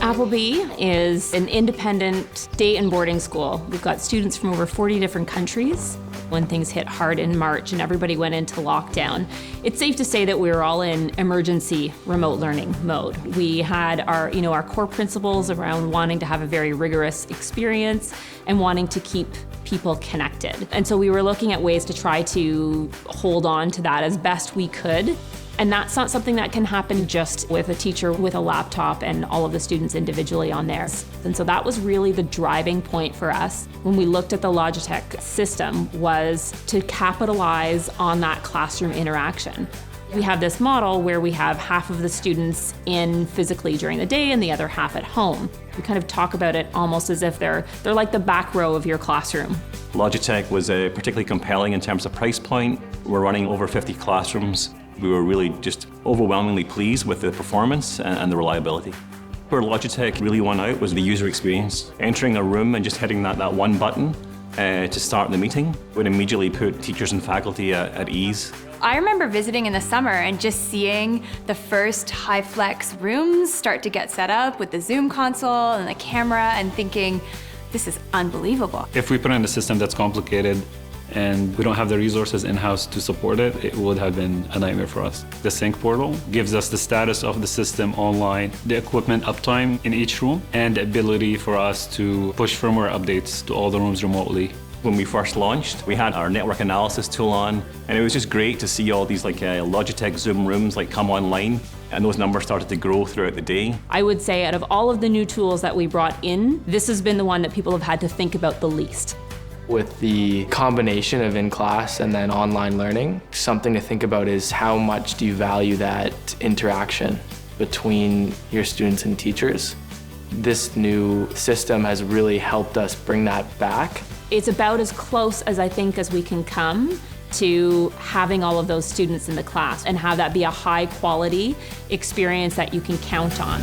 Appleby is an independent day and boarding school. We've got students from over 40 different countries. When things hit hard in March and everybody went into lockdown, it's safe to say that we were all in emergency remote learning mode. We had our core principles around wanting to have a very rigorous experience and wanting to keep people connected. And so we were looking at ways to try to hold on to that as best we could. And that's not something that can happen just with a teacher with a laptop and all of the students individually on theirs. And so that was really the driving point for us when we looked at the Logitech system, was to capitalize on that classroom interaction. We have this model where we have half of the students in physically during the day and the other half at home. We kind of talk about it almost as if they're like the back row of your classroom. Logitech was particularly compelling in terms of price point. We're running over 50 classrooms. We were really just overwhelmingly pleased with the performance and the reliability. Where Logitech really won out was the user experience. Entering a room and just hitting that one button to start the meeting would immediately put teachers and faculty at ease. I remember visiting in the summer and just seeing the first HyFlex rooms start to get set up with the Zoom console and the camera and thinking, this is unbelievable. If we put in a system that's complicated and we don't have the resources in-house to support it, it would have been a nightmare for us. The sync portal gives us the status of the system online, the equipment uptime in each room, and the ability for us to push firmware updates to all the rooms remotely. When we first launched, we had our network analysis tool on, and it was just great to see all these Logitech Zoom rooms come online, and those numbers started to grow throughout the day. I would say out of all of the new tools that we brought in, this has been the one that people have had to think about the least. With the combination of in-class and then online learning, something to think about is how much do you value that interaction between your students and teachers. This new system has really helped us bring that back. It's about as close as I think as we can come to having all of those students in the class and have that be a high quality experience that you can count on.